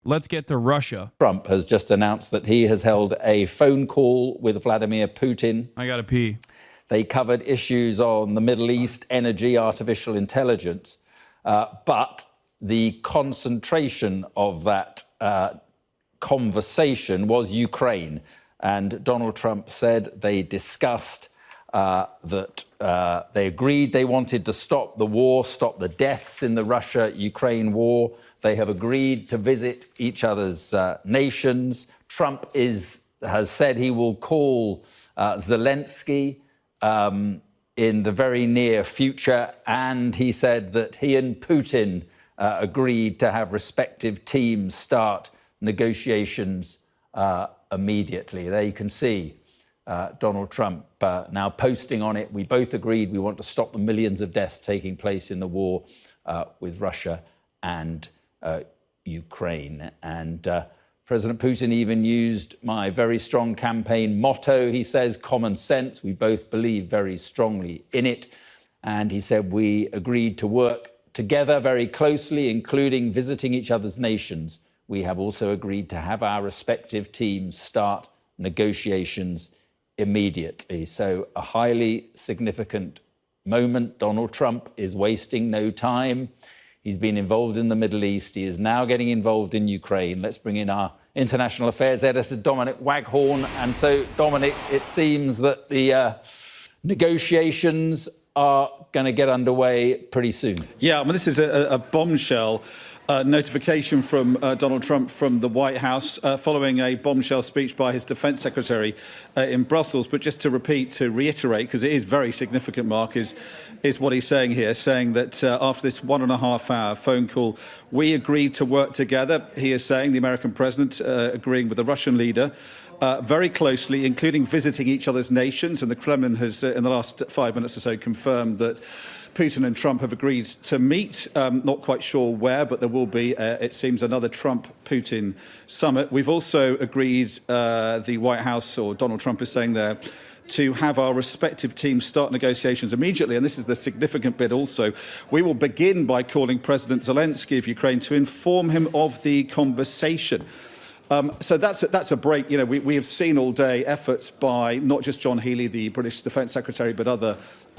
let's get to Russia. Trump has just announced that he has held a phone call with Vladimir Putin. I gotta pee. They covered issues on the Middle East, energy, artificial intelligence. But the concentration of that conversation was Ukraine. And Donald Trump said they discussed that they agreed they wanted to stop the war, stop the deaths in the Russia-Ukraine war. They have agreed to visit each other's nations. Trump has said he will call Zelensky in the very near future. And he said that he and Putin agreed to have respective teams start negotiations immediately. There you can see Donald Trump now posting on it. We both agreed we want to stop the millions of deaths taking place in the war with Russia and Ukraine. And President Putin even used my very strong campaign motto. He says, common sense. We both believe very strongly in it. And he said we agreed to work together very closely, including visiting each other's nations. We have also agreed to have our respective teams start negotiations immediately. So a highly significant moment. Donald Trump is wasting no time. He's been involved in the Middle East. He is now getting involved in Ukraine. Let's bring in our international affairs editor, Dominic Waghorn. And so, Dominic, it seems that the negotiations are going to get underway pretty soon. Yeah, I mean, this is a bombshell notification from Donald Trump from the White House following a bombshell speech by his defense secretary in Brussels. But just to reiterate, because it is very significant, Mark, is what he's saying here, saying that after this 1.5-hour phone call, we agreed to work together. He is saying, the American president agreeing with the Russian leader, very closely, including visiting each other's nations. And the Kremlin has, in the last 5 minutes or so, confirmed that Putin and Trump have agreed to meet. Not quite sure where, but there will be, it seems, another Trump-Putin summit. We've also agreed, the White House, or Donald Trump is saying there, to have our respective teams start negotiations immediately. And this is the significant bit also. We will begin by calling President Zelensky of Ukraine to inform him of the conversation. So that's a break. You know, we have seen all day efforts by not just John Healey, the British Defence Secretary, but other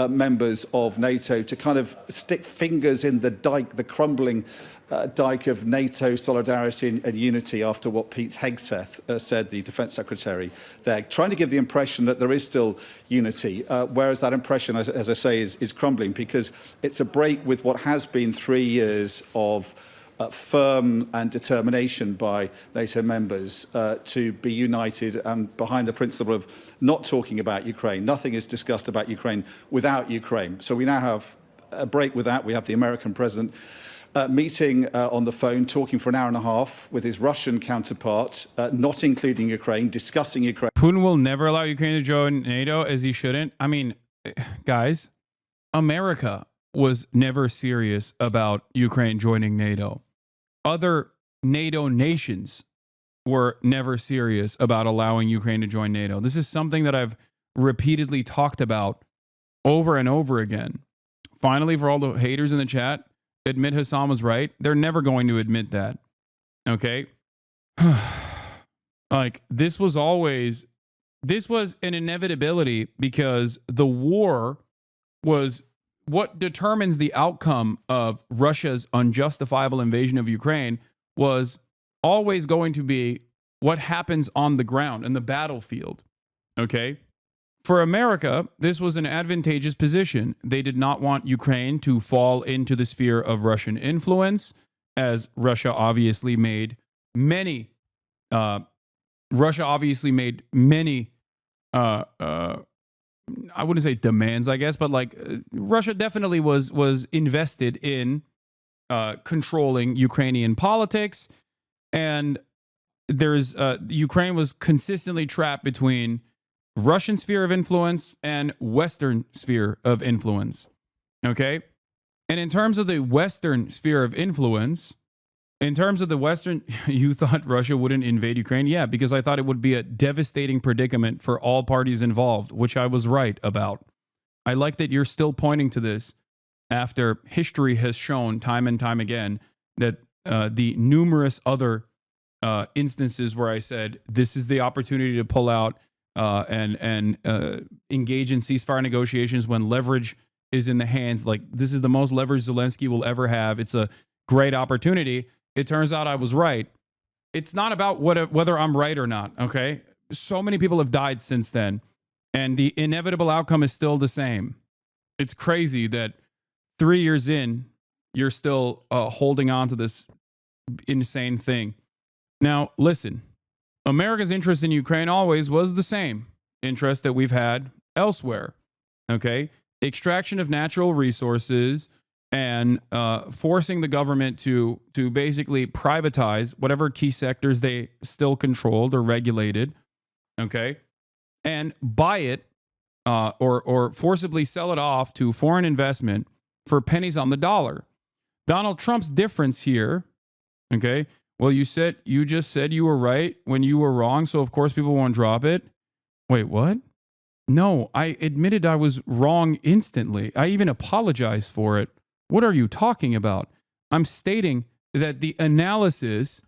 members of NATO to kind of stick fingers in the dike, the crumbling dike of NATO solidarity and unity after what Pete Hegseth said, the Defence Secretary there, trying to give the impression that there is still unity, whereas that impression, as I say, is crumbling because it's a break with what has been 3 years of firm and determination by NATO members to be united and behind the principle of not talking about Ukraine. Nothing is discussed about Ukraine without Ukraine. So we now have a break with that. We have the American president meeting on the phone, talking for an hour and a half with his Russian counterpart, not including Ukraine, discussing Ukraine. Putin will never allow Ukraine to join NATO, as he shouldn't. I mean, guys, America was never serious about Ukraine joining NATO. Other NATO nations were never serious about allowing Ukraine to join NATO. This is something that I've repeatedly talked about over and over again. Finally, for all the haters in the chat, admit Hasan was right. They're never going to admit that. Okay? Like, this was an inevitability because the war was what determines the outcome of Russia's unjustifiable invasion of Ukraine was always going to be what happens on the ground in the battlefield. Okay? For America, this was an advantageous position. They did not want Ukraine to fall into the sphere of Russian influence, as Russia obviously made many I wouldn't say demands, I guess, but like Russia definitely was invested in controlling Ukrainian politics, and there's Ukraine was consistently trapped between Russian sphere of influence and Western sphere of influence. Okay, and in terms of the Western sphere of influence, you thought Russia wouldn't invade Ukraine? Yeah, because I thought it would be a devastating predicament for all parties involved, which I was right about. I like that you're still pointing to this after history has shown time and time again that the numerous other instances where I said this is the opportunity to pull out and engage in ceasefire negotiations when leverage is in the hands. Like, this is the most leverage Zelensky will ever have. It's a great opportunity. It turns out I was right. It's not about whether I'm right or not, okay? So many people have died since then, and the inevitable outcome is still the same. It's crazy that 3 years in, you're still holding on to this insane thing. Now, listen, America's interest in Ukraine always was the same interest that we've had elsewhere, okay? Extraction of natural resources and forcing the government to basically privatize whatever key sectors they still controlled or regulated, okay? And buy it or forcibly sell it off to foreign investment for pennies on the dollar. Donald Trump's difference here, okay? Well, you just said you were right when you were wrong, so of course people won't drop it. Wait, what? No, I admitted I was wrong instantly. I even apologized for it. What are you talking about? I'm stating that the analysis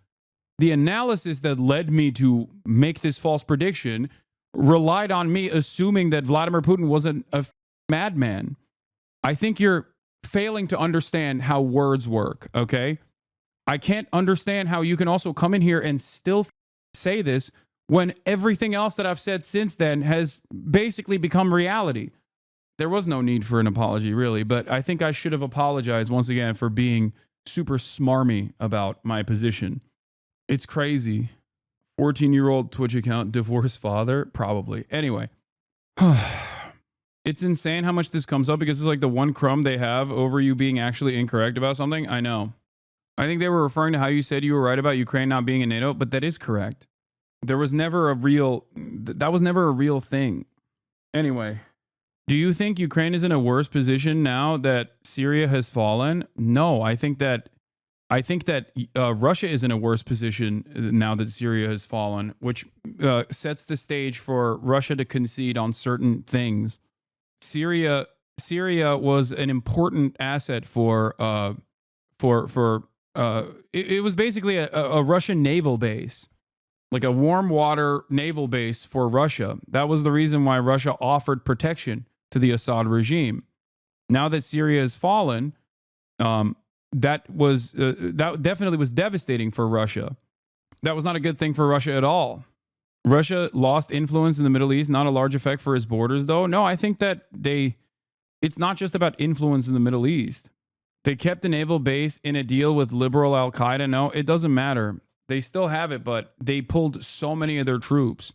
that led me to make this false prediction relied on me assuming that Vladimir Putin wasn't a madman. I think you're failing to understand how words work, okay? I can't understand how you can also come in here and still say this when everything else that I've said since then has basically become reality. There was no need for an apology, really, but I think I should have apologized once again for being super smarmy about my position. It's crazy. 14-year-old Twitch account, divorced father? Probably. Anyway. It's insane how much this comes up because it's like the one crumb they have over you being actually incorrect about something. I know. I think they were referring to how you said you were right about Ukraine not being in NATO, but that is correct. That was never a real thing. Anyway, do you think Ukraine is in a worse position now that Syria has fallen? No, I think that Russia is in a worse position now that Syria has fallen, which sets the stage for Russia to concede on certain things. Syria was an important asset for it was basically a Russian naval base, like a warm water naval base for Russia. That was the reason why Russia offered protection to the Assad regime. Now that Syria has fallen, that definitely was devastating for Russia. That was not a good thing for Russia at all. Russia lost influence in the Middle East, not a large effect for its borders, though. No, I think that it's not just about influence in the Middle East. They kept a naval base in a deal with liberal Al-Qaeda. No, it doesn't matter. They still have it, but they pulled so many of their troops.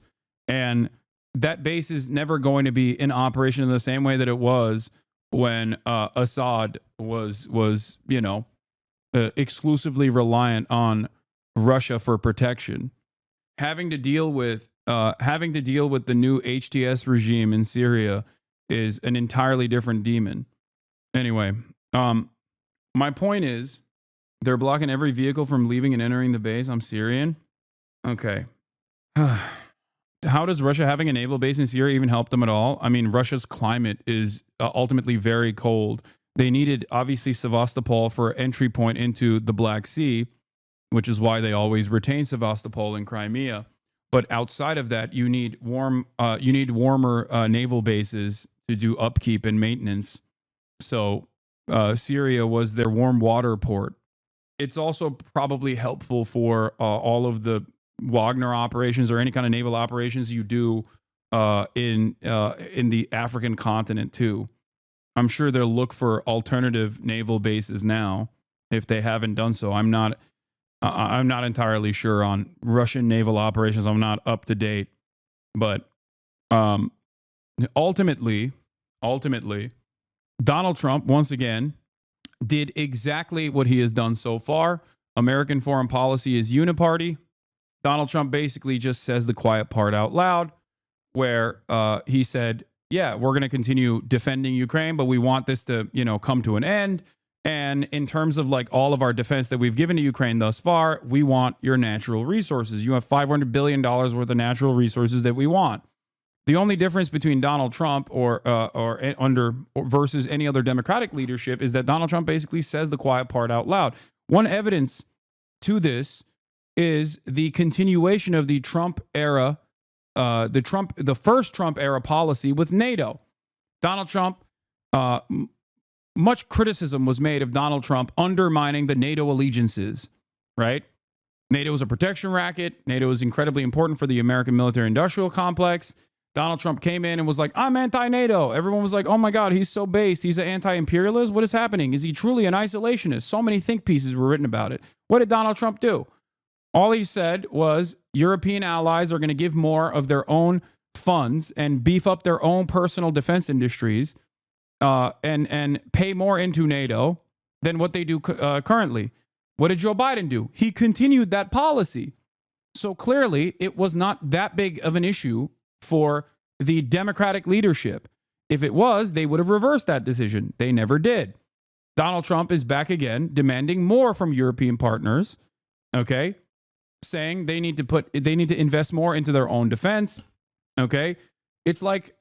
And that base is never going to be in operation in the same way that it was when Assad was exclusively reliant on Russia for protection. Having to deal with the new HTS regime in Syria is an entirely different demon. Anyway, my point is they're blocking every vehicle from leaving and entering the base. I'm Syrian. Okay. How does Russia having a naval base in Syria even help them at all? I mean, Russia's climate is ultimately very cold. They needed, obviously, Sevastopol for entry point into the Black Sea, which is why they always retain Sevastopol and Crimea. But outside of that, you need warmer naval bases to do upkeep and maintenance. So Syria was their warm water port. It's also probably helpful for all of the Wagner operations or any kind of naval operations you do in the African continent too. I'm sure they'll look for alternative naval bases now if they haven't done so. I'm not entirely sure on Russian naval operations. I'm not up to date, but ultimately, Donald Trump once again did exactly what he has done so far. American foreign policy is uniparty. Donald Trump basically just says the quiet part out loud, where he said, yeah, we're going to continue defending Ukraine, but we want this to, come to an end. And in terms of like all of our defense that we've given to Ukraine thus far, we want your natural resources. You have $500 billion worth of natural resources that we want. The only difference between Donald Trump versus any other Democratic leadership is that Donald Trump basically says the quiet part out loud. One evidence to this is the continuation of the Trump era, the first Trump era policy with NATO. Donald Trump, much criticism was made of Donald Trump undermining the NATO allegiances, right? NATO is a protection racket. NATO is incredibly important for the American military industrial complex. Donald Trump came in and was like, I'm anti-NATO. Everyone was like, oh my God, he's so based. He's an anti-imperialist. What is happening? Is he truly an isolationist? So many think pieces were written about it. What did Donald Trump do? All he said was European allies are going to give more of their own funds and beef up their own personal defense industries and pay more into NATO than what they do currently. What did Joe Biden do? He continued that policy. So clearly, it was not that big of an issue for the Democratic leadership. If it was, they would have reversed that decision. They never did. Donald Trump is back again, demanding more from European partners, okay? Saying they need to invest more into their own defense, okay? It's like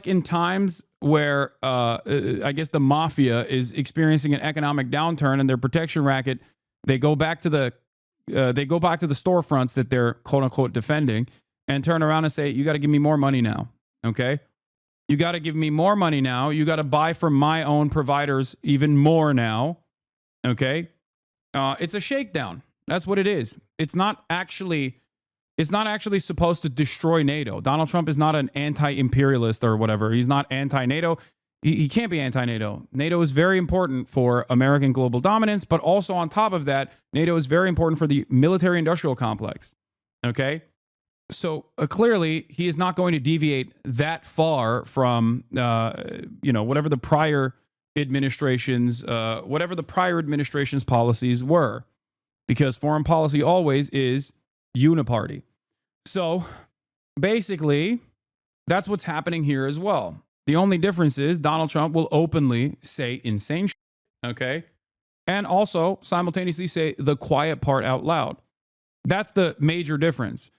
in times where I guess the mafia is experiencing an economic downturn and their protection racket, they go back to the storefronts that they're quote unquote defending and turn around and say, you got to give me more money now. Okay. You got to give me more money now. You got to buy from my own providers even more now. Okay. It's a shakedown. That's what it is. It's not actually supposed to destroy NATO. Donald Trump is not an anti-imperialist or whatever. He's not anti-NATO. He can't be anti-NATO. NATO is very important for American global dominance, but also on top of that, NATO is very important for the military-industrial complex. Okay? So clearly, he is not going to deviate that far from, whatever the prior administration's policies were, because foreign policy always is uniparty. So basically, that's what's happening here as well. The only difference is Donald Trump will openly say insane shit, okay? And also simultaneously say the quiet part out loud. That's the major difference.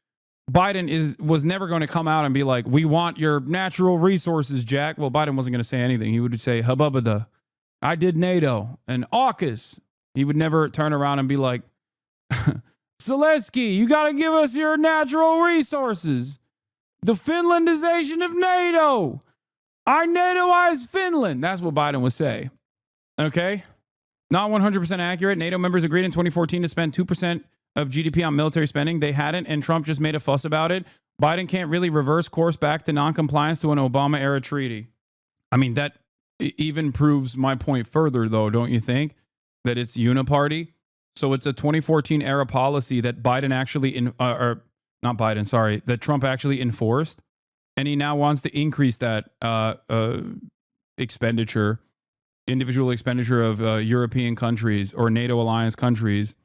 Biden was never going to come out and be like, we want your natural resources, Jack. Well, Biden wasn't going to say anything. He would say, hubbubba, I did NATO and AUKUS. He would never turn around and be like, Zelensky, you got to give us your natural resources. The Finlandization of NATO. I NATOize Finland. That's what Biden would say. Okay? Not 100% accurate. NATO members agreed in 2014 to spend 2% of GDP on military spending. They hadn't, and Trump just made a fuss about it. Biden can't really reverse course back to noncompliance to an Obama-era treaty. I mean, that even proves my point further, though, don't you think? That it's uniparty. So it's a 2014 era policy that that Trump actually enforced. And he now wants to increase that individual expenditure of European countries or NATO alliance countries.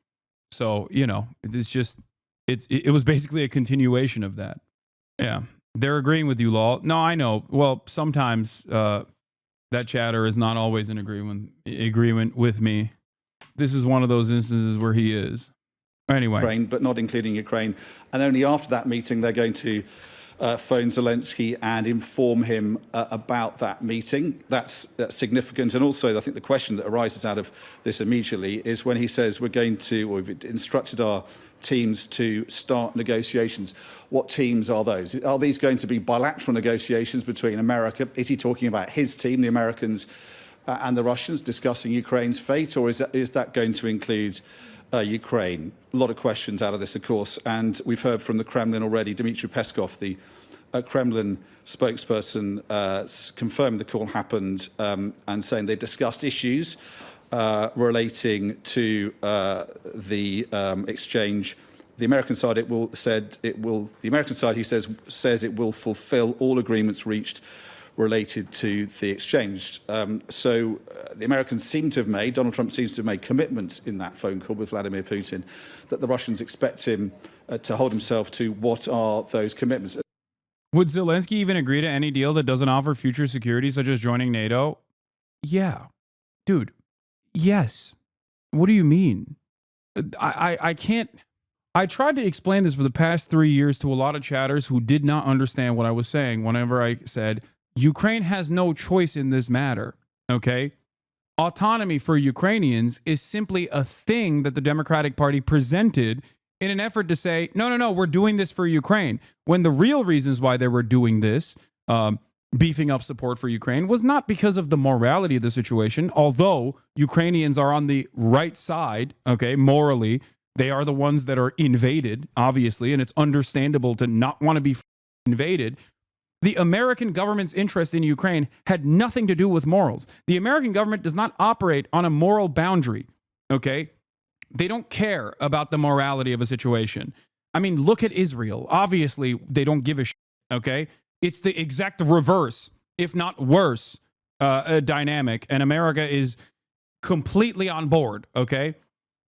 So, it was basically a continuation of that. Yeah. They're agreeing with you, Law. No, I know. Well, sometimes that chatter is not always in agreement with me. This is one of those instances where he is. Anyway. Ukraine, but not including Ukraine. And only after that meeting, they're going to phone Zelensky and inform him about that meeting. That's significant. And also, I think the question that arises out of this immediately is when he says we've instructed our teams to start negotiations. What teams are those? Are these going to be bilateral negotiations between America? Is he talking about his team, the Americans, and the Russians discussing Ukraine's fate, or is that going to include Ukraine? A lot of questions out of this, of course, and we've heard from the Kremlin already. Dmitry Peskov, the Kremlin spokesperson, confirmed the call happened and saying they discussed issues relating to the exchange. The American side, he says it will fulfill all agreements reached related to the exchange. So the Americans seem to have made, Donald Trump seems to have made commitments in that phone call with Vladimir Putin that the Russians expect him to hold himself to. What are those commitments? Would Zelensky even agree to any deal that doesn't offer future security, such as joining NATO? Yeah. Dude, yes. What do you mean? I can't. I tried to explain this for the past 3 years to a lot of chatters who did not understand what I was saying whenever I said, Ukraine has no choice in this matter, okay? Autonomy for Ukrainians is simply a thing that the Democratic Party presented in an effort to say, no, we're doing this for Ukraine. When the real reasons why they were doing this, beefing up support for Ukraine, was not because of the morality of the situation, although Ukrainians are on the right side, okay, morally. They are the ones that are invaded, obviously, and it's understandable to not want to be invaded. The American government's interest in Ukraine had nothing to do with morals. The American government does not operate on a moral boundary, okay? They don't care about the morality of a situation. I mean, look at Israel. Obviously, they don't give a shit, okay? It's the exact reverse, if not worse, dynamic, and America is completely on board, okay?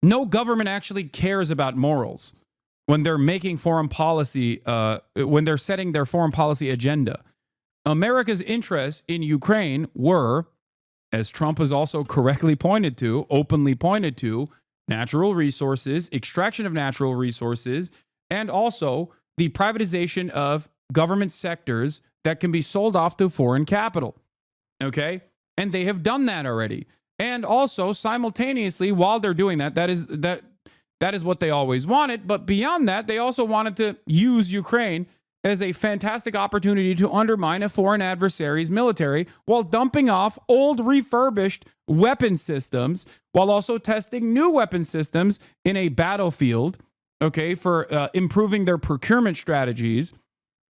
No government actually cares about morals when they're making foreign policy, when they're setting their foreign policy agenda. America's interests in Ukraine were, as Trump has also correctly pointed to, openly pointed to, natural resources, extraction of natural resources, and also the privatization of government sectors that can be sold off to foreign capital. Okay? And they have done that already. And also, simultaneously, while they're doing that, that is what they always wanted. But beyond that, they also wanted to use Ukraine as a fantastic opportunity to undermine a foreign adversary's military while dumping off old refurbished weapon systems, while also testing new weapon systems in a battlefield, okay, for improving their procurement strategies,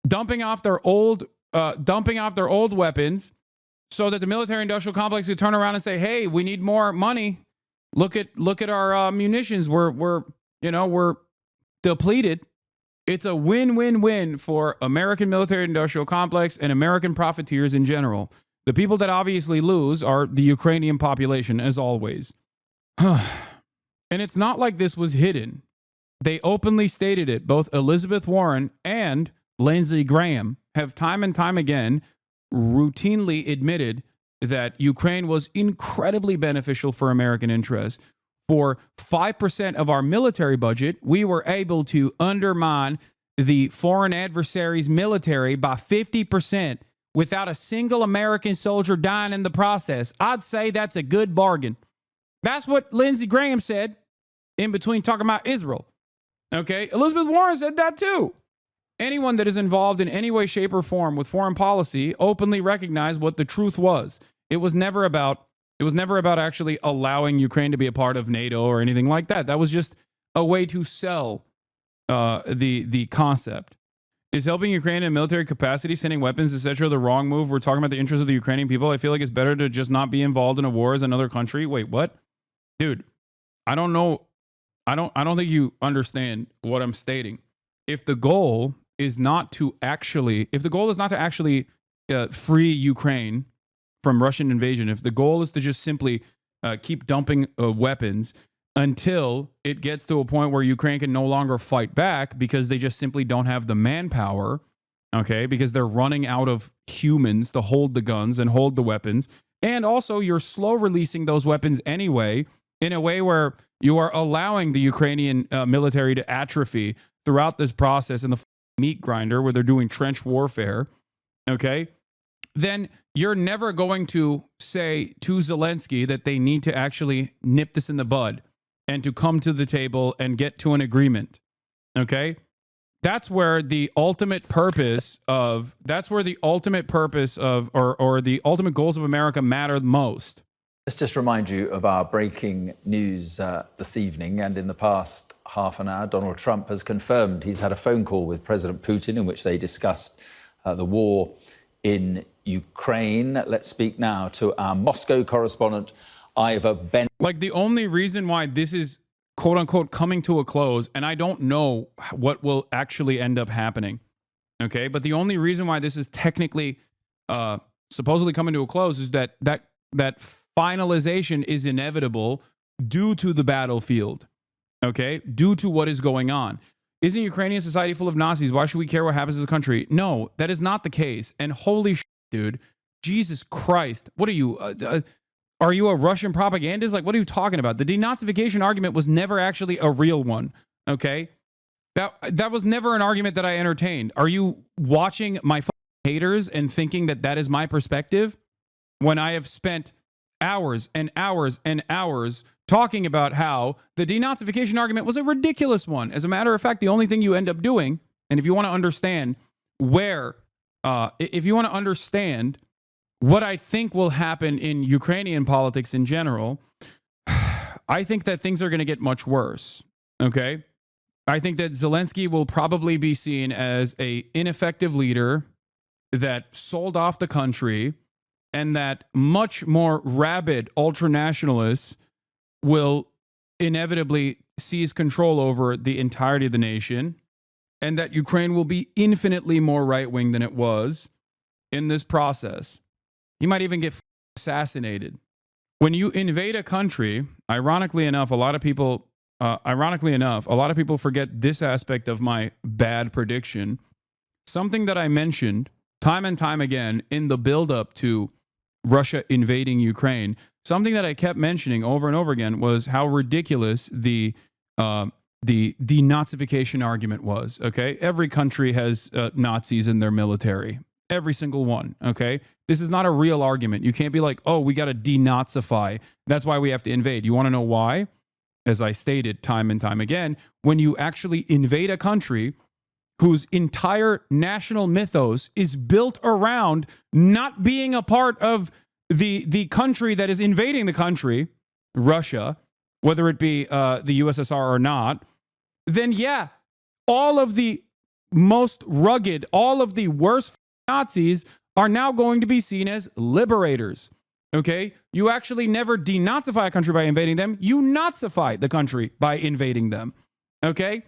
dumping off their old weapons, so that the military-industrial complex could turn around and say, "Hey, we need more money. Look at our munitions. We're depleted." It's a win-win-win for American military-industrial complex and American profiteers in general. The people that obviously lose are the Ukrainian population, as always. And it's not like this was hidden. They openly stated it. Both Elizabeth Warren and Lindsey Graham have time and time again routinely admitted that Ukraine was incredibly beneficial for American interests. For 5% of our military budget, we were able to undermine the foreign adversary's military by 50% without a single American soldier dying in the process. I'd say that's a good bargain. That's what Lindsey Graham said in between talking about Israel. Okay, Elizabeth Warren said that too. Anyone that is involved in any way, shape, or form with foreign policy openly recognized what the truth was. It was never about actually allowing Ukraine to be a part of NATO or anything like that. That was just a way to sell the concept. Is helping Ukraine in military capacity, sending weapons, etc., the wrong move? We're talking about the interests of the Ukrainian people. I feel like it's better to just not be involved in a war as another country. Wait, what? Dude, I don't know. I don't think you understand what I'm stating. If the goal is not to actually free Ukraine from Russian invasion, if the goal is to just simply keep dumping weapons until it gets to a point where Ukraine can no longer fight back because they just simply don't have the manpower, okay, because they're running out of humans to hold the guns and hold the weapons, and also you're slow releasing those weapons anyway in a way where you are allowing the Ukrainian military to atrophy throughout this process in the meat grinder where they're doing trench warfare, okay, then you're never going to say to Zelensky that they need to actually nip this in the bud and to come to the table and get to an agreement, okay? That's where the ultimate purpose of, or the ultimate goals of America matter most. Let's just remind you of our breaking news this evening. And in the past half an hour, Donald Trump has confirmed he's had a phone call with President Putin in which they discussed the war in Ukraine. Let's speak now to our Moscow correspondent, Ivor Ben. Like, the only reason why this is quote unquote coming to a close, and I don't know what will actually end up happening, okay, but the only reason why this is technically supposedly coming to a close is that finalization is inevitable due to the battlefield, okay, due to what is going on. Isn't Ukrainian society full of Nazis? Why should we care what happens to the country? No, that is not the case. And holy shit, dude, Jesus Christ, what are you? Are you a Russian propagandist? Like, what are you talking about? The denazification argument was never actually a real one, okay? That was never an argument that I entertained. Are you watching my haters and thinking that that is my perspective when I have spent hours and hours and hours talking about how the denazification argument was a ridiculous one. As a matter of fact, the only thing you end up doing, and if you want to understand if you want to understand what I think will happen in Ukrainian politics in general, I think that things are going to get much worse. Okay? I think that Zelensky will probably be seen as an ineffective leader that sold off the country, and that much more rabid ultranationalists will inevitably seize control over the entirety of the nation, and that Ukraine will be infinitely more right-wing than it was in this process. He might even get assassinated. When you invade a country, ironically enough, a lot of people forget this aspect of my bad prediction. Something that I mentioned time and time again in the buildup to Russia invading Ukraine, something that I kept mentioning over and over again was how ridiculous the denazification argument was. Okay, every country has Nazis in their military, every single one. Okay, this is not a real argument. You can't be like, oh, we got to denazify. That's why we have to invade. You want to know why? As I stated time and time again, when you actually invade a country whose entire national mythos is built around not being a part of the country that is invading the country, Russia, whether it be the USSR or not, then yeah, all of the most rugged, all of the worst Nazis are now going to be seen as liberators. Okay? You actually never denazify a country by invading them. You Nazify the country by invading them. Okay?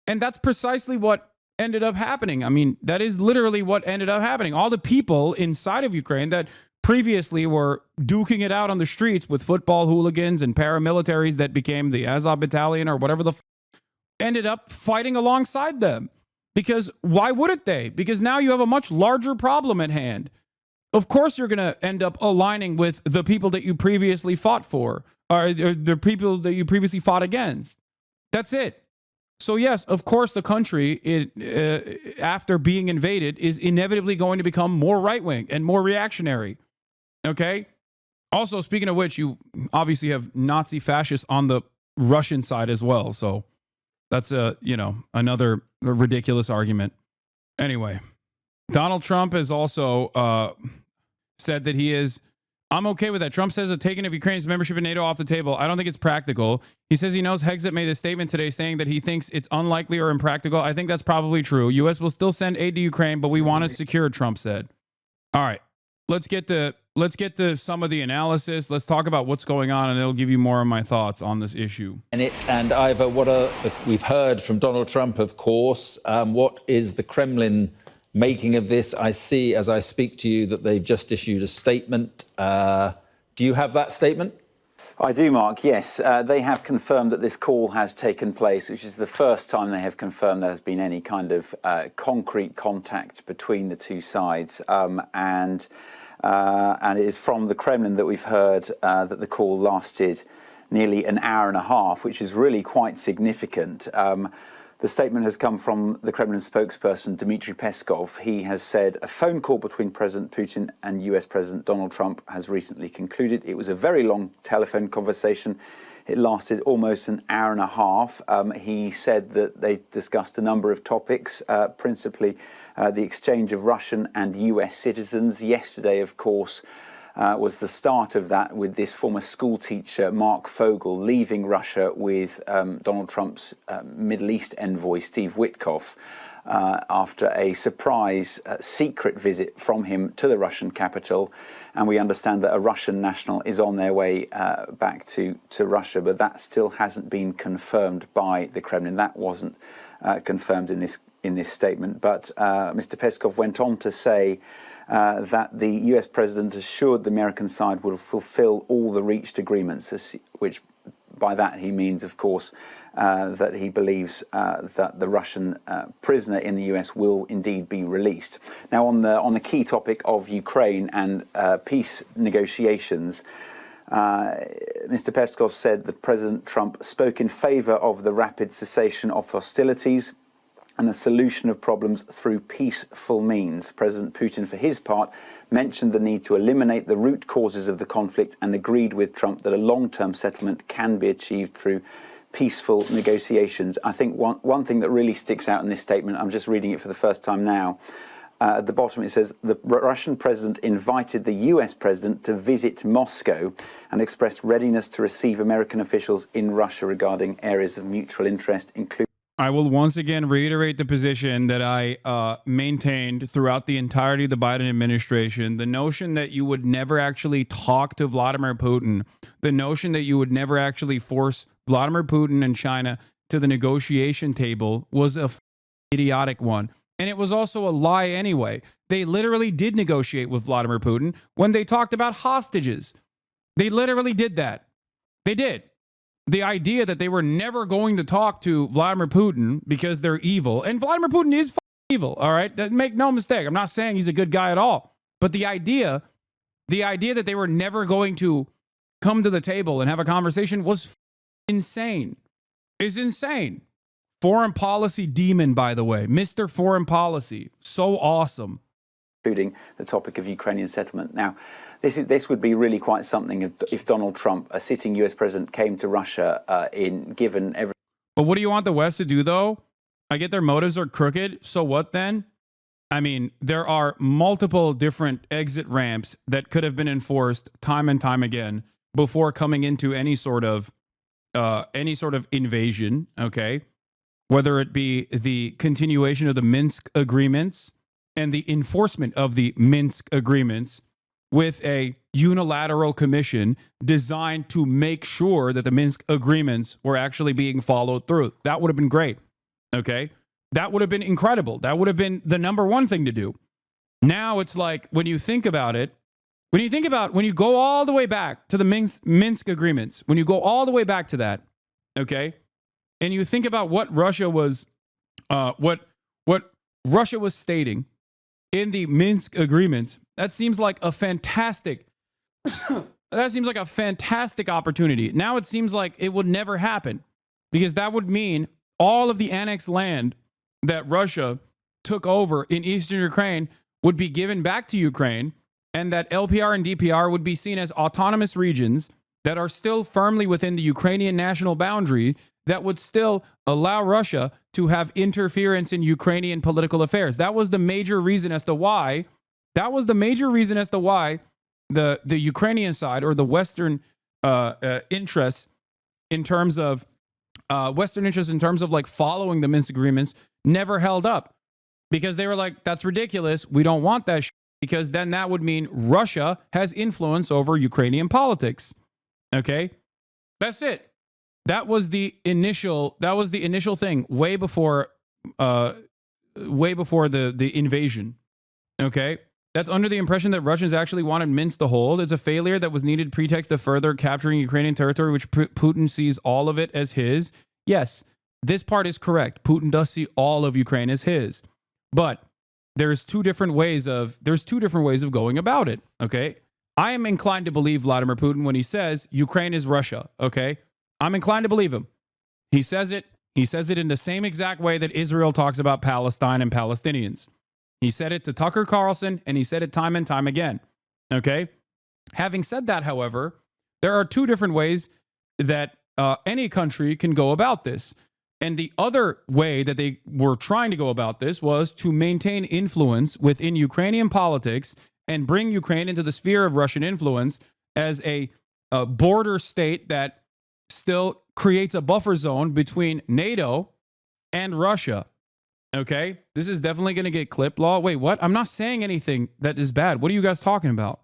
And that's precisely what ended up happening. I mean, that is literally what ended up happening. All the people inside of Ukraine that previously were duking it out on the streets with football hooligans and paramilitaries that became the Azov Battalion or whatever ended up fighting alongside them. Because why wouldn't they? Because now you have a much larger problem at hand. Of course, you're going to end up aligning with the people that you previously fought for, or the people that you previously fought against. That's it. So yes, of course, the country, after being invaded, is inevitably going to become more right-wing and more reactionary. Okay? Also, speaking of which, you obviously have Nazi fascists on the Russian side as well. So that's another ridiculous argument. Anyway, Donald Trump has also said that I'm okay with that. Trump says the taking of Ukraine's membership in NATO off the table. I don't think it's practical. He says he knows Hexit made a statement today saying that he thinks it's unlikely or impractical. I think that's probably true. U.S. will still send aid to Ukraine, but we want it secure, Trump said. All right, let's get to some of the analysis. Let's talk about what's going on, and it'll give you more of my thoughts on this issue. And Ivor, we've heard from Donald Trump, of course. What is the Kremlin making of this? I see, as I speak to you, that they've just issued a statement. Do you have that statement? I do, Mark, yes. They have confirmed that this call has taken place, which is the first time they have confirmed there has been any kind of concrete contact between the two sides. And it is from the Kremlin that we've heard that the call lasted nearly an hour and a half, which is really quite significant. The statement has come from the Kremlin spokesperson, Dmitry Peskov. He has said a phone call between President Putin and US President Donald Trump has recently concluded. It was a very long telephone conversation. It lasted almost an hour and a half. He said that they discussed a number of topics, principally the exchange of Russian and US citizens. Yesterday, of course, was the start of that, with this former school teacher, Mark Fogel, leaving Russia with Donald Trump's Middle East envoy, Steve Witkoff, after a surprise secret visit from him to the Russian capital. And we understand that a Russian national is on their way back to Russia, but that still hasn't been confirmed by the Kremlin. That wasn't confirmed in this statement. But Mr. Peskov went on to say that the US president assured the American side will fulfill all the reached agreements, which by that he means, of course, that he believes that the Russian prisoner in the US will indeed be released. Now, on the key topic of Ukraine and peace negotiations, Mr. Peskov said that President Trump spoke in favor of the rapid cessation of hostilities, and the solution of problems through peaceful means. President Putin, for his part, mentioned the need to eliminate the root causes of the conflict and agreed with Trump that a long-term settlement can be achieved through peaceful negotiations. I think one thing that really sticks out in this statement, I'm just reading it for the first time now, at the bottom it says, the Russian president invited the US president to visit Moscow and expressed readiness to receive American officials in Russia regarding areas of mutual interest, including... I will once again reiterate the position that I maintained throughout the entirety of the Biden administration. The notion that you would never actually talk to Vladimir Putin, the notion that you would never actually force Vladimir Putin and China to the negotiation table was a idiotic one. And it was also a lie anyway. They literally did negotiate with Vladimir Putin when they talked about hostages. They literally did that. They did. The idea that they were never going to talk to Vladimir Putin because they're evil, and Vladimir Putin is evil, all right? Make no mistake. I'm not saying he's a good guy at all. But the idea that they were never going to come to the table and have a conversation was insane. Is insane. Foreign policy demon, by the way. Mr. Foreign Policy. So awesome. Including the topic of Ukrainian settlement. Now, this would be really quite something if Donald Trump, a sitting US president, came to Russia given every... But what do you want the West to do, though? I get their motives are crooked. So what then? I mean, there are multiple different exit ramps that could have been enforced time and time again before coming into any sort of invasion, okay? Whether it be the continuation of the Minsk agreements and the enforcement of the Minsk agreements with a unilateral commission designed to make sure that the Minsk agreements were actually being followed through. That would have been great, okay? That would have been incredible. That would have been the number one thing to do. Now it's like, when you think about it, when you go all the way back to the Minsk agreements, when you go all the way back to that, okay, and you think about what Russia was, what Russia was stating in the Minsk agreements, that seems like a fantastic, opportunity. Now it seems like it would never happen, because that would mean all of the annexed land that Russia took over in eastern Ukraine would be given back to Ukraine, and that LPR and DPR would be seen as autonomous regions that are still firmly within the Ukrainian national boundary, that would still allow Russia to have interference in Ukrainian political affairs. That was the major reason as to why. The Ukrainian side, or the Western interests in terms of like following the Minsk agreements, never held up, because they were like, that's ridiculous. We don't want that because then that would mean Russia has influence over Ukrainian politics. Okay, that's it. That was the initial thing way before the invasion. Okay, that's under the impression that Russians actually wanted Minsk to hold. It's a failure that was needed pretext to further capturing Ukrainian territory, which Putin sees all of it as his. Yes, this part is correct. Putin does see all of Ukraine as his, but there's two different ways of going about it. Okay, I am inclined to believe Vladimir Putin when he says Ukraine is Russia. Okay, I'm inclined to believe him. He says it in the same exact way that Israel talks about Palestine and Palestinians. He said it to Tucker Carlson, and he said it time and time again. Okay? Having said that, however, there are two different ways that any country can go about this. And the other way that they were trying to go about this was to maintain influence within Ukrainian politics and bring Ukraine into the sphere of Russian influence as a border state that still creates a buffer zone between NATO and Russia. Okay? This is definitely going to get clip law. Wait, what? I'm not saying anything that is bad. What are you guys talking about?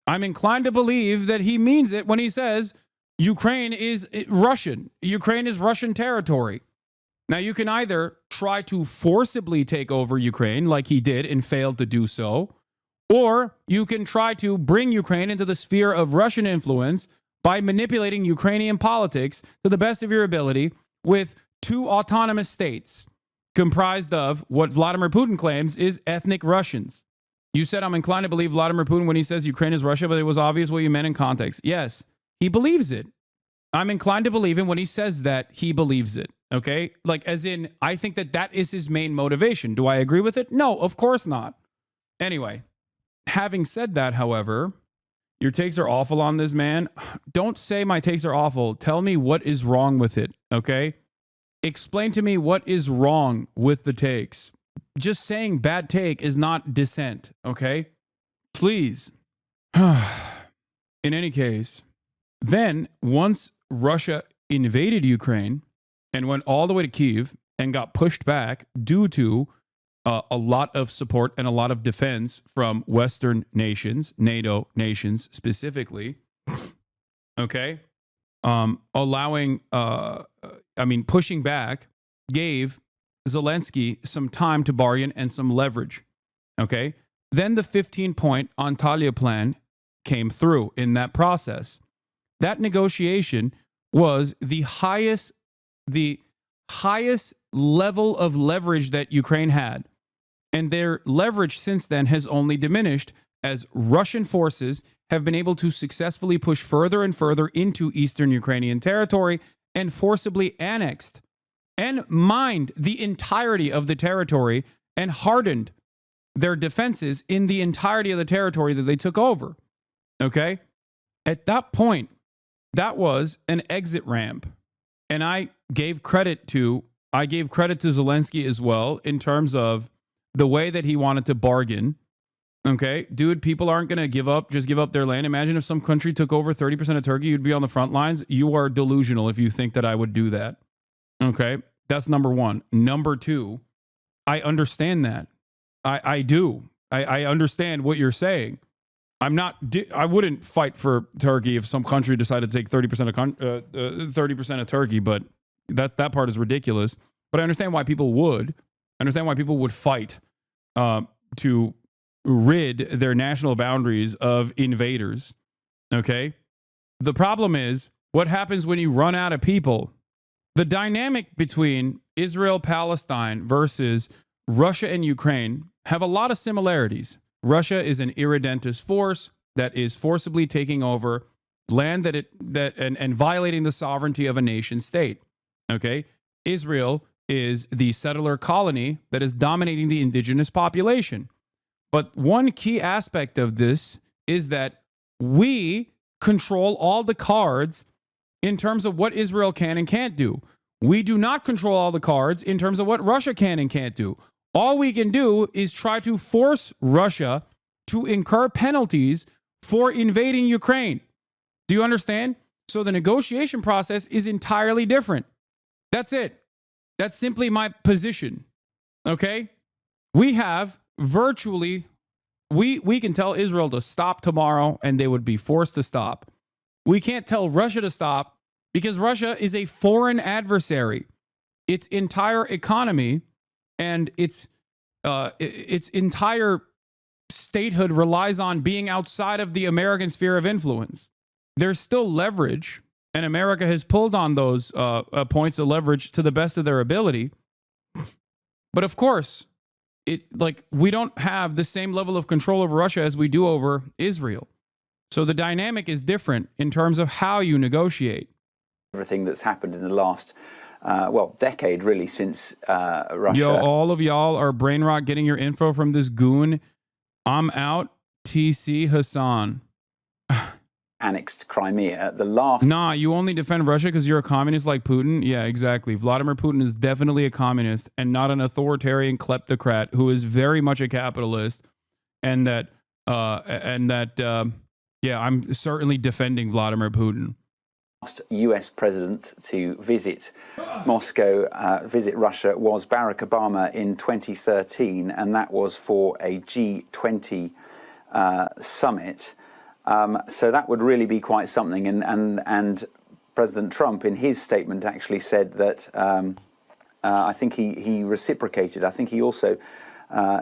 I'm inclined to believe that he means it when he says Ukraine is Russian. Ukraine is Russian territory. Now, you can either try to forcibly take over Ukraine like he did and failed to do so, or you can try to bring Ukraine into the sphere of Russian influence by manipulating Ukrainian politics to the best of your ability with two autonomous states comprised of what Vladimir Putin claims is ethnic Russians. You said I'm inclined to believe Vladimir Putin when he says Ukraine is Russia, but it was obvious what you meant in context. Yes, he believes it. I'm inclined to believe him when he says that he believes it. Okay. Like, as in, I think that that is his main motivation. Do I agree with it? No, of course not. Anyway, having said that, however, your takes are awful on this, man. Don't say my takes are awful. Tell me what is wrong with it. Okay. Explain to me what is wrong with the takes. Just saying bad take is not dissent. Okay. Please. In any case, then once Russia invaded Ukraine and went all the way to Kyiv and got pushed back due to a lot of support and a lot of defense from Western nations, NATO nations specifically, okay, pushing back gave Zelensky some time to bargain and some leverage, okay? Then the 15-point Antalya plan came through in that process. That negotiation was the highest level of leverage that Ukraine had. And their leverage since then has only diminished as Russian forces have been able to successfully push further and further into eastern Ukrainian territory and forcibly annexed and mined the entirety of the territory and hardened their defenses in the entirety of the territory that they took over. Okay? At that point, that was an exit ramp. And I gave credit to Zelensky as well in terms of the way that he wanted to bargain. Okay? Dude, people aren't going to just give up their land. Imagine if some country took over 30% of Turkey, you'd be on the front lines. You are delusional if you think that I would do that. Okay? That's number one. Number two, I understand that. I do. I understand what you're saying. I wouldn't fight for Turkey if some country decided to take 30% of Turkey, but that part is ridiculous. But I understand why people would. I understand why people would fight to rid their national boundaries of invaders. Okay? The problem is what happens when you run out of people. The dynamic between Israel, Palestine versus Russia and Ukraine have a lot of similarities. Russia is an irredentist force that is forcibly taking over land and violating the sovereignty of a nation state. Okay? Israel is the settler colony that is dominating the indigenous population. But one key aspect of this is that we control all the cards in terms of what Israel can and can't do. We do not control all the cards in terms of what Russia can and can't do. All we can do is try to force Russia to incur penalties for invading Ukraine. Do you understand? So the negotiation process is entirely different. That's it. That's simply my position. Okay? We have virtually, we can tell Israel to stop tomorrow and they would be forced to stop. We can't tell Russia to stop because Russia is a foreign adversary. Its entire economy and its entire statehood relies on being outside of the American sphere of influence. There's still leverage, and America has pulled on those points of leverage to the best of their ability. But of course, we don't have the same level of control over Russia as we do over Israel. So the dynamic is different in terms of how you negotiate. Everything that's happened in the last decade, really, since Russia. Yo, all of y'all are brain rot getting your info from this goon. I'm out. TC Hasan. Annexed Crimea. Nah, you only defend Russia because you're a communist like Putin? Yeah, exactly. Vladimir Putin is definitely a communist and not an authoritarian kleptocrat who is very much a capitalist. And I'm certainly defending Vladimir Putin. US president to visit Moscow, visit Russia, was Barack Obama in 2013, and that was for a G20 summit. So that would really be quite something. And President Trump, in his statement, actually said that I think he reciprocated. I think he also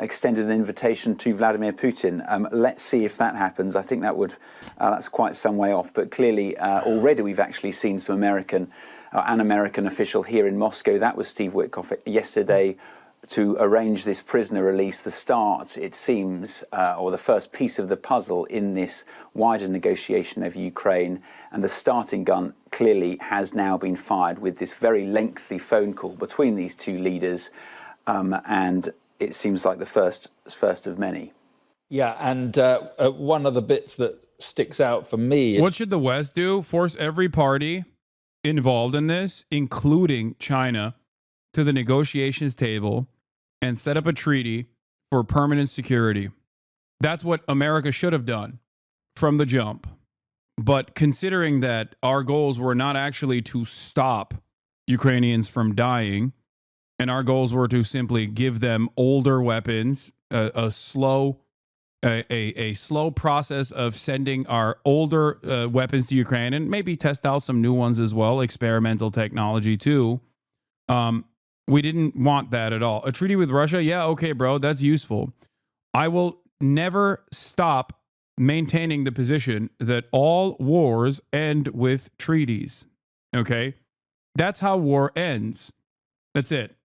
extended an invitation to Vladimir Putin. Let's see if that happens. I think that's quite some way off. But clearly, already we've actually seen an American official here in Moscow. That was Steve Witkoff yesterday. to arrange this prisoner release, the start, it seems, or the first piece of the puzzle in this wider negotiation over Ukraine. And the starting gun clearly has now been fired with this very lengthy phone call between these two leaders. And it seems like the first of many. Yeah, and one of the bits that sticks out for me. What should the West do? Force every party involved in this, including China, to the negotiations table and set up a treaty for permanent security. That's what America should have done from the jump. But considering that our goals were not actually to stop Ukrainians from dying, and our goals were to simply give them older weapons, a slow process of sending our older weapons to Ukraine, and maybe test out some new ones as well, experimental technology too. We didn't want that at all. A treaty with Russia, yeah, okay, bro, that's useful. I will never stop maintaining the position that all wars end with treaties. Okay? That's how war ends. That's it.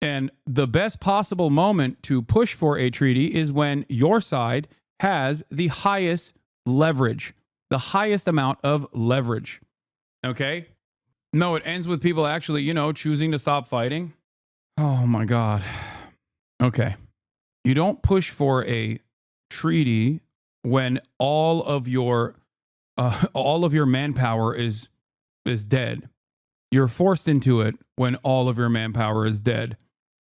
And the best possible moment to push for a treaty is when your side has the highest leverage, the highest amount of leverage. Okay? No, it ends with people actually, choosing to stop fighting. Oh my God. Okay. You don't push for a treaty when all of your manpower is dead. You're forced into it when all of your manpower is dead.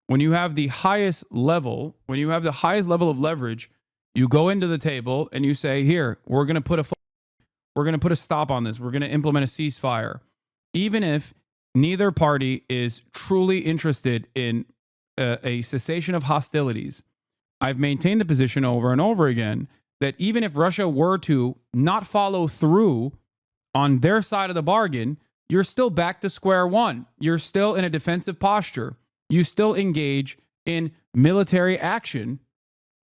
When you have the highest level, of leverage, you go into the table and you say, "Here, we're going to put a stop on this. We're going to implement a ceasefire." Even if neither party is truly interested in a cessation of hostilities, I've maintained the position over and over again that even if Russia were to not follow through on their side of the bargain, you're still back to square one. You're still in a defensive posture. You still engage in military action.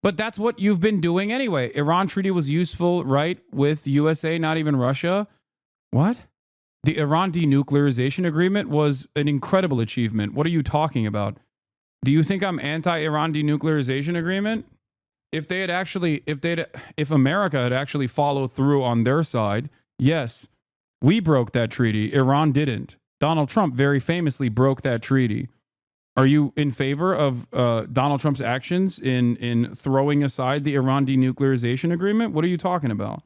But that's what you've been doing anyway. Iran treaty was useful, right? With USA, not even Russia. What? The Iran denuclearization agreement was an incredible achievement. What are you talking about? Do you think I'm anti-Iran denuclearization agreement? If America had actually followed through on their side, yes, we broke that treaty. Iran didn't. Donald Trump very famously broke that treaty. Are you in favor of Donald Trump's actions in throwing aside the Iran denuclearization agreement? What are you talking about?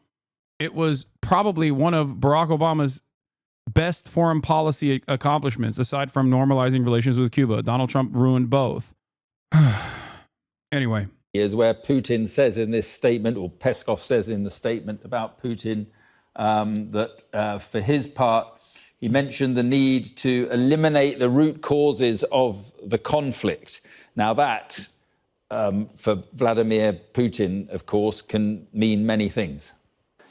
It was probably one of Barack Obama's best foreign policy accomplishments, aside from normalizing relations with Cuba. Donald Trump ruined both. Anyway. Is where Putin says in this statement, or Peskov says in the statement about Putin, that for his part, he mentioned the need to eliminate the root causes of the conflict. Now that, for Vladimir Putin, of course, can mean many things.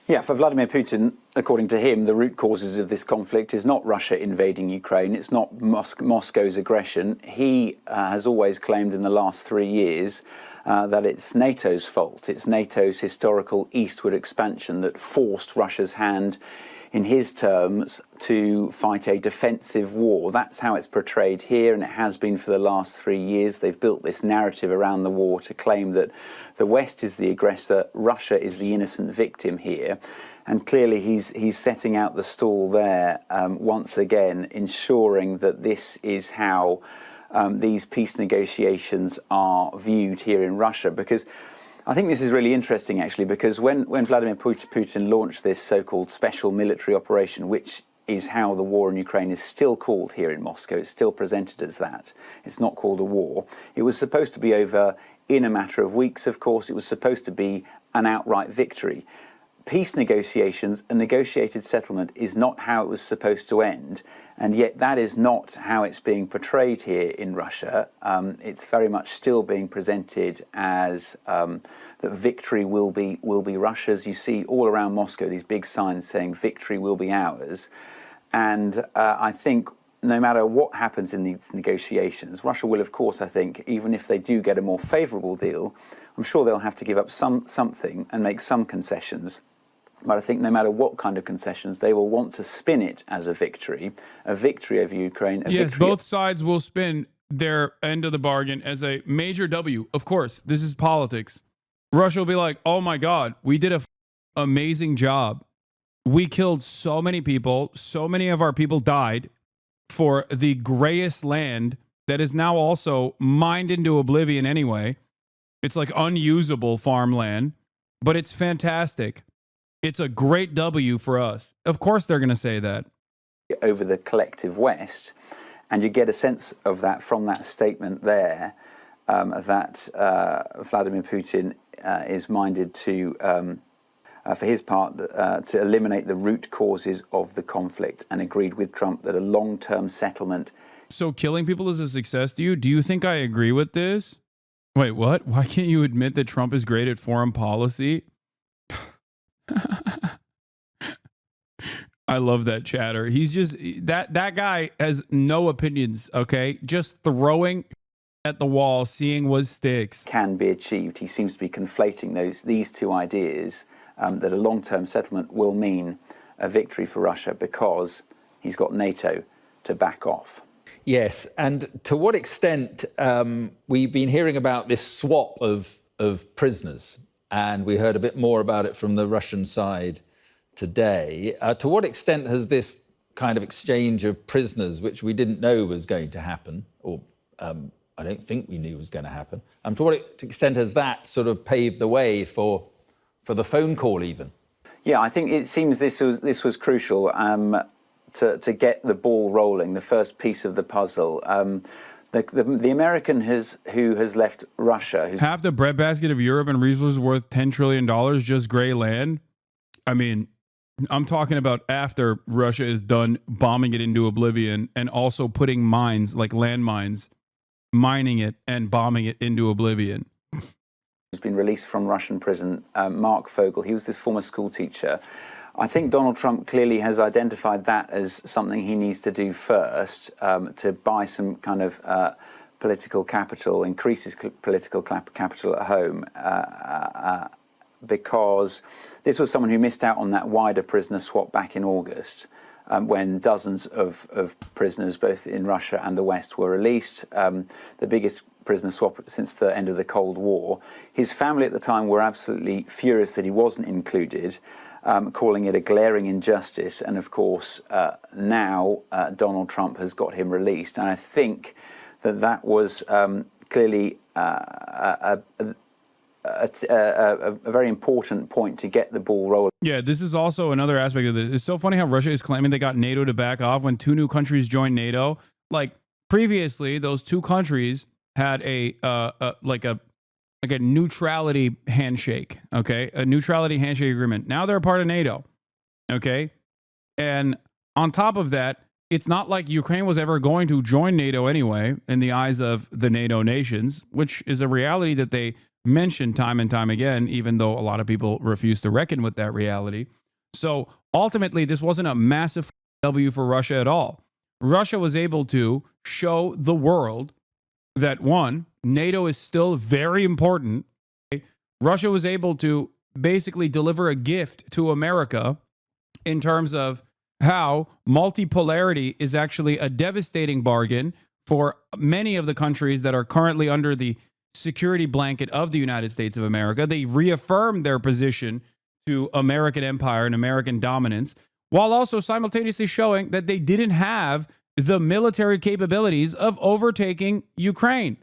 Yeah, for Vladimir Putin, according to him, the root causes of this conflict is not Russia invading Ukraine. It's not Moscow's aggression. He has always claimed in the last 3 years that it's NATO's fault. It's NATO's historical eastward expansion that forced Russia's hand, in his terms, to fight a defensive war. That's how it's portrayed here, and it has been for the last 3 years. They've built this narrative around the war to claim that the West is the aggressor, Russia is the innocent victim here. And clearly he's setting out the stall there, once again, ensuring that this is how these peace negotiations are viewed here in Russia. Because I think this is really interesting, actually, because when Vladimir Putin launched this so-called special military operation, which is how the war in Ukraine is still called here in Moscow, it's still presented as that. It's not called a war. It was supposed to be over in a matter of weeks, of course. It was supposed to be an outright victory. Peace negotiations, a negotiated settlement, is not how it was supposed to end, and yet that is not how it's being portrayed here in Russia. It's very much still being presented as that victory will be Russia's. You see all around Moscow these big signs saying victory will be ours, and I think no matter what happens in these negotiations, Russia will, of course, I think, even if they do get a more favourable deal, I'm sure they'll have to give up something and make some concessions. But I think no matter what kind of concessions, they will want to spin it as a victory over Ukraine. Yes, both sides will spin their end of the bargain as a major W. Of course, this is politics. Russia will be like, oh my God, we did a amazing job. We killed so many people. So many of our people died for the grayest land that is now also mined into oblivion anyway. It's like unusable farmland, but it's fantastic. It's a great W for us. Of course they're going to say that. Over the collective West. And you get a sense of that from that statement there, that Vladimir Putin is minded to, for his part, to eliminate the root causes of the conflict, and agreed with Trump that a long-term settlement. So killing people is a success to you? Do you think I agree with this? Wait, what? Why can't you admit that Trump is great at foreign policy? I love that chatter. He's just that guy has no opinions, okay? Just throwing at the wall, seeing what sticks. Can be achieved. He seems to be conflating these two ideas, that a long-term settlement will mean a victory for Russia because he's got NATO to back off. Yes, and to what extent we've been hearing about this swap of prisoners, and we heard a bit more about it from the Russian side today. To what extent has this kind of exchange of prisoners, which we didn't know was going to happen, or I don't think we knew was going to happen, to what extent has that sort of paved the way for the phone call even? Yeah, I think it seems this was crucial to get the ball rolling, the first piece of the puzzle. The American who has left Russia... Half the breadbasket of Europe and resources worth $10 trillion, just gray land? I mean, I'm talking about after Russia is done bombing it into oblivion and also putting mines, like landmines, mining it and bombing it into oblivion. Who's been released from Russian prison, Mark Fogel. He was this former school teacher. I think Donald Trump clearly has identified that as something he needs to do first, to buy some kind of political capital, increase his political capital at home, because this was someone who missed out on that wider prisoner swap back in August, when dozens of prisoners, both in Russia and the West, were released. The biggest prisoner swap since the end of the Cold War. His family at the time were absolutely furious that he wasn't included, calling it a glaring injustice. And of course, now Donald Trump has got him released. And I think that was clearly a very important point to get the ball rolling. Yeah, this is also another aspect of this. It's so funny how Russia is claiming they got NATO to back off when two new countries joined NATO. Like previously, those two countries had a neutrality handshake, okay? A neutrality handshake agreement. Now they're a part of NATO, okay? And on top of that, it's not like Ukraine was ever going to join NATO anyway in the eyes of the NATO nations, which is a reality that they mention time and time again, even though a lot of people refuse to reckon with that reality. So ultimately, this wasn't a massive W for Russia at all. Russia was able to show the world that, one, NATO is still very important. Russia was able to basically deliver a gift to America in terms of how multipolarity is actually a devastating bargain for many of the countries that are currently under the security blanket of the United States of America. They reaffirmed their position to American empire and American dominance, while also simultaneously showing that they didn't have the military capabilities of overtaking Ukraine.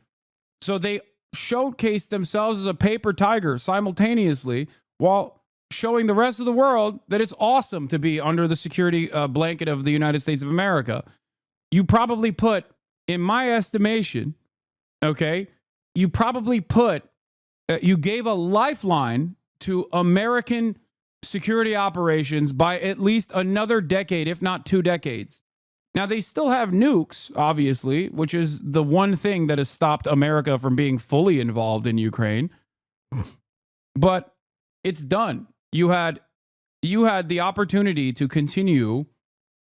So they showcased themselves as a paper tiger simultaneously, while showing the rest of the world that it's awesome to be under the security blanket of the United States of America. You probably put, in my estimation, okay, you probably put, you gave a lifeline to American security operations by at least another decade, if not 2 decades. Now, they still have nukes, obviously, which is the one thing that has stopped America from being fully involved in Ukraine. But it's done. You had the opportunity to continue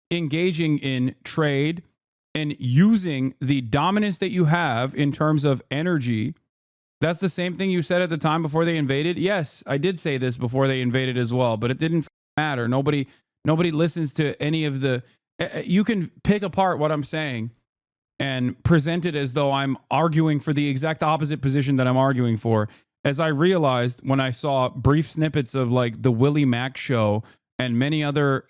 engaging in trade and using the dominance that you have in terms of energy. That's the same thing you said at the time before they invaded. Yes, I did say this before they invaded as well, but it didn't matter. Nobody listens to any of the... You can pick apart what I'm saying. and present it as though I'm arguing for the exact opposite position that I'm arguing for. As I realized when I saw brief snippets of like the Willie Mack show and many other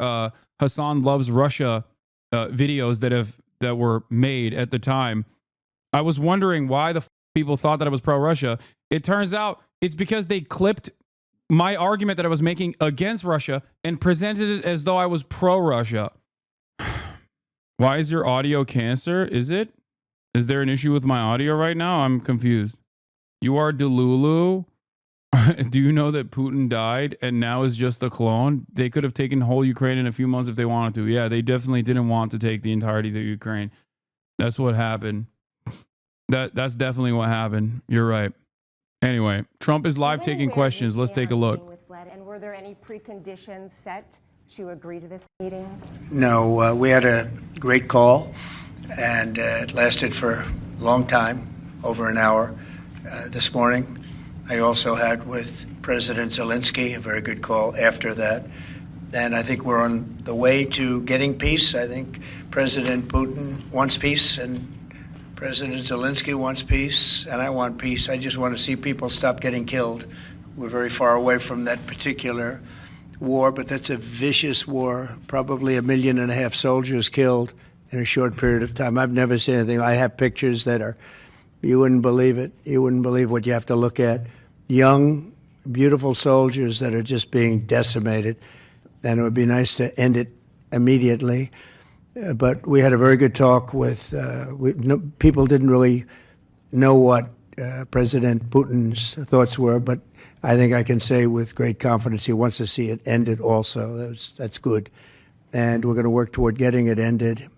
Hasan Loves Russia videos that were made at the time, I was wondering why the people thought that I was pro-Russia. It turns out it's because they clipped my argument that I was making against Russia and presented it as though I was pro-Russia. Why is your audio cancer? Is it? Is there an issue with my audio right now? I'm confused. You are Delulu. Do you know that Putin died and now is just a clone? They could have taken whole Ukraine in a few months if they wanted to. Yeah, they definitely didn't want to take the entirety of Ukraine. That's what happened. That's definitely what happened. You're right. Anyway, Trump is live taking questions. Let's take a look. And were there any preconditions set to agree to this meeting? No, we had a great call, and it lasted for a long time, over an hour this morning. I also had with President Zelensky a very good call after that. And I think we're on the way to getting peace. I think President Putin wants peace, and President Zelensky wants peace, and I want peace. I just want to see people stop getting killed. We're very far away from that particular war, but that's a vicious war. Probably 1.5 million soldiers killed in a short period of time. I've never seen anything. I have pictures that are, you wouldn't believe it. You wouldn't believe what you have to look at. Young, beautiful soldiers that are just being decimated. And it would be nice to end it immediately. But we had a very good talk with, people didn't really know what President Putin's thoughts were, but I think I can say with great confidence he wants to see it ended also. That's good. And we're going to work toward getting it ended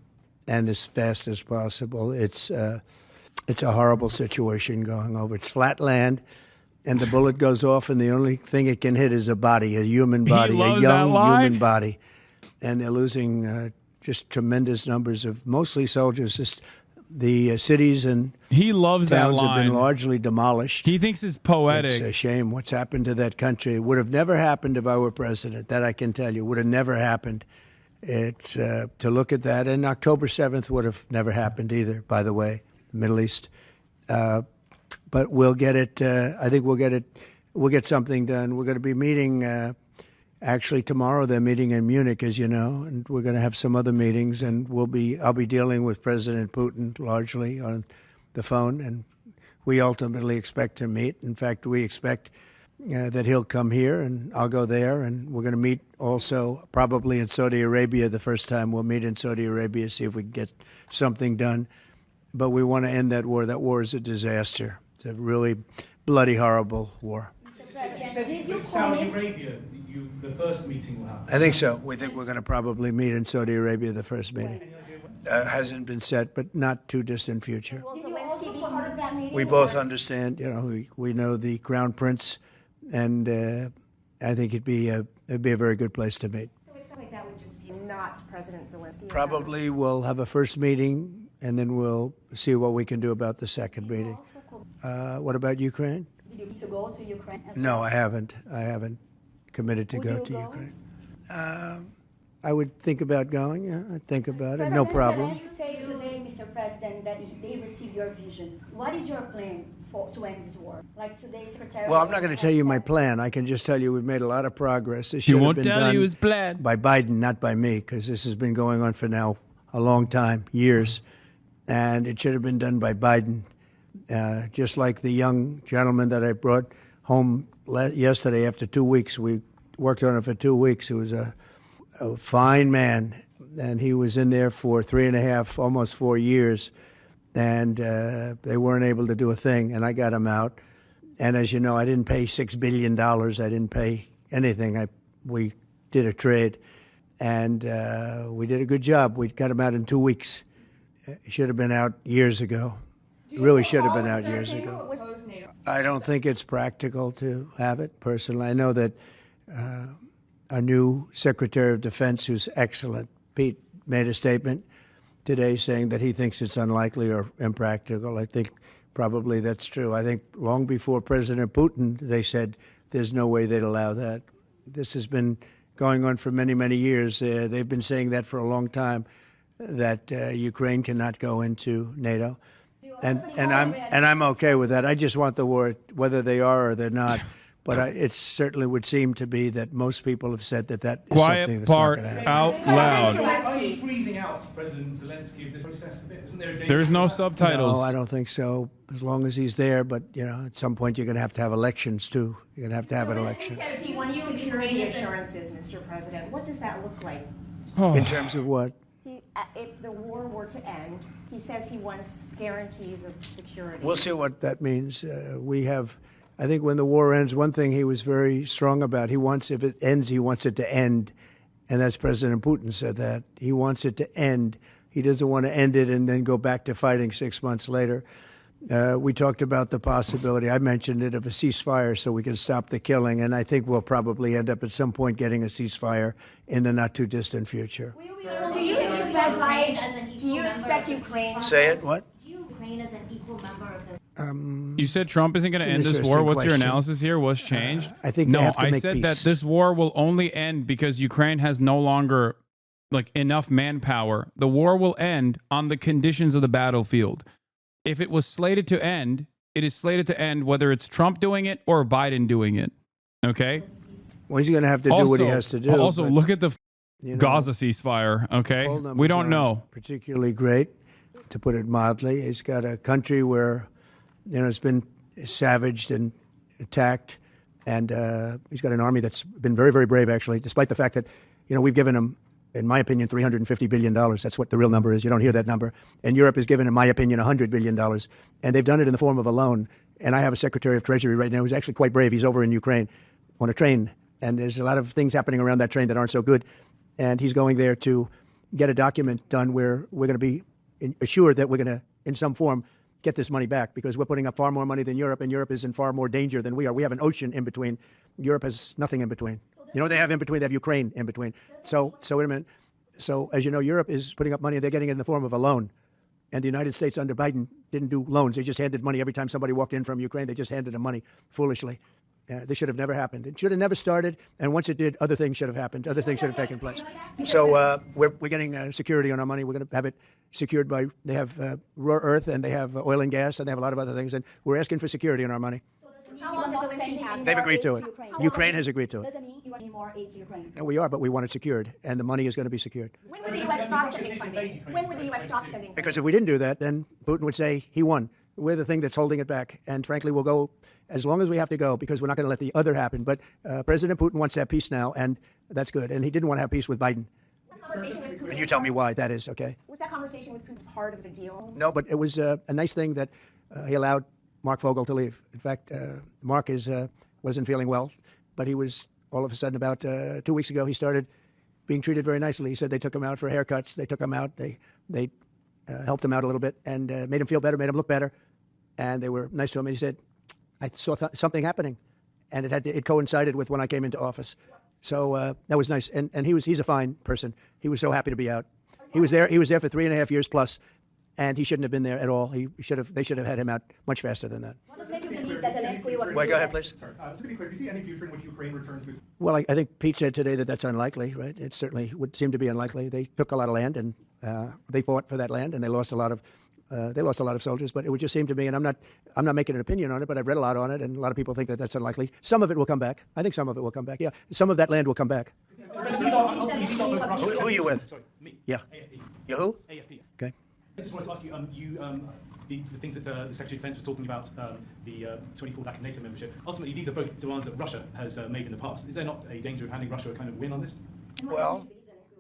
and as fast as possible. It's a horrible situation going over. It's flat land, and the bullet goes off, and the only thing it can hit is a body, a human body, a young human body. And they're losing just tremendous numbers of mostly soldiers. Just the cities and he loves that towns line. have been largely demolished. He thinks it's poetic. It's a shame what's happened to that country. It would have never happened if I were president. That I can tell you. Would have never happened. It's to look at that. And October 7th would have never happened either, by the way, the Middle East. But we'll get it. I think we'll get it. We'll get something done. We're going to be meeting actually tomorrow. They're meeting in Munich, as you know, and we're going to have some other meetings. And I'll be dealing with President Putin largely on the phone, and we ultimately expect to meet. In fact, we expect that he'll come here, and I'll go there, and we're going to meet also probably in Saudi Arabia. The first time we'll meet in Saudi Arabia, see if we can get something done. But we want to end that war. That war is a disaster. It's a really bloody, horrible war. Did you Saudi Arabia, the first meeting will happen? I think so. We think we're going to probably meet in Saudi Arabia, the first meeting. Hasn't been set, but not too distant future. Will Zelensky be part of that meeting? We both understand, we know the Crown Prince, and I think it'd be a very good place to meet. So it's like that would just be not President Zelensky? Probably we'll have a first meeting, and then we'll see what we can do about the second meeting. What about Ukraine? Did you need to go to Ukraine as well? No, I haven't. I haven't committed to go to Ukraine. I would think about going. Yeah, I'd think about it. No problem. You say today, Mr. President, that they received your vision. What is your plan to end this war? Like today's Secretary. Well, I'm not going to tell you my plan. I can just tell you we've made a lot of progress. This He should have won't been tell done you his plan. by Biden, not by me, because this has been going on for now a long time, years, and it should have been done by Biden. Just like the young gentleman that I brought home yesterday after 2 weeks. We worked on it for 2 weeks. He was a fine man, and he was in there for 3.5, almost 4 years, and they weren't able to do a thing, and I got him out. And as you know, I didn't pay $6 billion. I didn't pay anything. We did a trade, and we did a good job. We got him out in 2 weeks. He should have been out years ago. Really should have been out years ago. I don't think it's practical to have it, personally. I know that a new Secretary of Defense, who's excellent, Pete, made a statement today saying that he thinks it's unlikely or impractical. I think probably that's true. I think long before President Putin, they said there's no way they'd allow that. This has been going on for many, many years. They've been saying that for a long time. that Ukraine cannot go into NATO, and I'm okay with that. I just want the war, whether they are or they're not. But it certainly would seem to be that most people have said that is Quiet something that's part not going to happen. out loud. Are you freezing out President Zelensky of this process a bit? Isn't there a danger? There's no subtitles. No, I don't think so. As long as he's there, but at some point you're going to have elections too. You're going to have an election. He says he wants security assurances, Mr. President. What does that look like? In terms of what? If the war were to end, he says he wants guarantees of security. We'll see what that means. I think when the war ends, one thing he was very strong about, if it ends, he wants it to end. And that's President Putin said that. He wants it to end. He doesn't want to end it and then go back to fighting 6 months later. We talked about the possibility, I mentioned it, of a ceasefire so we can stop the killing. And I think we'll probably end up at some point getting a ceasefire in the not too distant future. Do you expect Ukraine? Say it, what? Do you Ukraine as an equal member of the... You said Trump isn't going to end this war. What's your analysis here? What's changed? I think no. I said peace. that this war will only end because Ukraine has no longer enough manpower. The war will end on the conditions of the battlefield. If it was slated to end, it is slated to end whether it's Trump doing it or Biden doing it. Okay. Well, he's going to have to do what he has to do. Also, look at the Gaza ceasefire. Okay, we don't know. Particularly great, to put it mildly. He's got a country where it's been savaged and attacked, and he's got an army that's been very, very brave, actually, despite the fact that, we've given him, in my opinion, $350 billion. That's what the real number is. You don't hear that number. And Europe has given, in my opinion, $100 billion. And they've done it in the form of a loan. And I have a Secretary of Treasury right now who's actually quite brave. He's over in Ukraine on a train. And there's a lot of things happening around that train that aren't so good. And he's going there to get a document done where we're going to be assured that we're going to, in some form, get this money back, because we're putting up far more money than Europe, and Europe is in far more danger than we are. We have an ocean in between. Europe has nothing in between. They have in between. They have Ukraine in between. So wait a minute. So as you know, Europe is putting up money. They're getting it in the form of a loan. And the United States under Biden didn't do loans. They just handed money every time somebody walked in from Ukraine. They just handed them money foolishly. This should have never happened. It should have never started. And once it did, other things should have happened. Other things should have taken place. So we're getting security on our money. We're going to have it secured by, they have rare earth, and they have oil and gas, and they have a lot of other things. And we're asking for security on our money. They've agreed to it. Ukraine has agreed to it. Doesn't mean you want any more aid to Ukraine. No, we are, but we want it secured, and the money is going to be secured. When would the U.S. stop sending funding? When would the U.S. stop sending funding? Because if we didn't do that, then Putin would say he won. We're the thing that's holding it back. And frankly, we'll go as long as we have to go, because we're not going to let the other happen. But President Putin wants to have peace now, and that's good. And he didn't want to have peace with Biden. And you tell me why that is, okay? Was that conversation with Putin part of the deal? No, but it was a nice thing that he allowed Mark Fogel to leave. In fact, Mark wasn't feeling well, but he was, all of a sudden, about 2 weeks ago, he started being treated very nicely. He said they took him out for haircuts. They took him out. They helped him out a little bit and made him feel better, made him look better. And they were nice to him. And he said, I saw something happening. And it coincided with when I came into office. So that was nice. And he's a fine person. He was so happy to be out. He was there for 3.5 years plus. And he shouldn't have been there at all. They should have had him out much faster than that. What does make you believe that Zelensky will... Wait, go ahead, please. Sorry, just to be clear, do you see any future in which Ukraine returns with... Well, I think Pete said today that that's unlikely, right? It certainly would seem to be unlikely. They took a lot of land, and they fought for that land, and they lost a lot of soldiers. But it would just seem to me, and I'm not making an opinion on it, but I've read a lot on it, and a lot of people think that that's unlikely. Some of it will come back. I think some of it will come back. Yeah, some of that land will come back. These are both Who are you with? Sorry, me. Yeah. AFP. You who? AFP. Okay. I just wanted to ask you, the things that the Secretary of Defense was talking about, the 24 lack of NATO membership. Ultimately, these are both demands that Russia has made in the past. Is there not a danger of handing Russia a kind of win on this?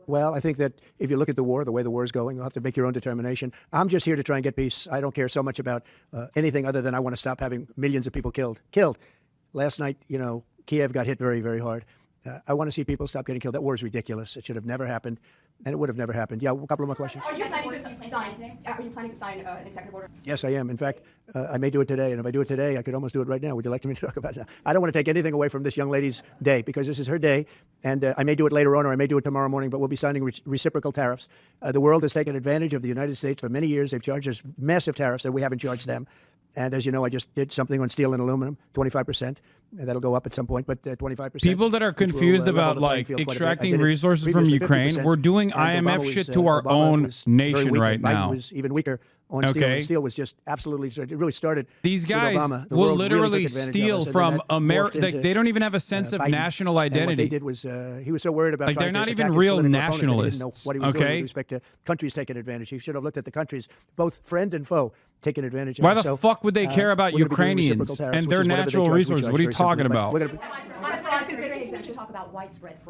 Well, I think that if you look at the war, the way the war is going, you'll have to make your own determination. I'm just here to try and get peace. I don't care so much about anything other than I want to stop having millions of people killed. Last night, Kiev got hit very, very hard. I want to see people stop getting killed. That war is ridiculous. It should have never happened, and it would have never happened. Yeah, a couple of more questions. Are you planning to sign an executive order? Yes, I am. In fact, I may do it today, and if I do it today, I could almost do it right now. Would you like me to talk about it now? I don't want to take anything away from this young lady's day, because this is her day, and I may do it later on, or I may do it tomorrow morning, but we'll be signing reciprocal tariffs. The world has taken advantage of the United States for many years. They've charged us massive tariffs that we haven't charged them. And as you know, I just did something on steel and aluminum, 25%. And that'll go up at some point, but 25%. People that are confused about like extracting resources from Ukraine, we're doing IMF shit to our own nation right now. Was even weaker on steel. And steel was just absolutely. It really started. These guys will literally steal from America. They don't even have a sense of national identity. And what they did was he was so worried about like they're not even real nationalists. Didn't know what he was doing with respect to countries taking advantage. He should have looked at the countries, both friend and foe, taking advantage. Why the fuck would they care about Ukrainians and their natural resources? What are you talking about? I'm considering exemption. Talk about widespread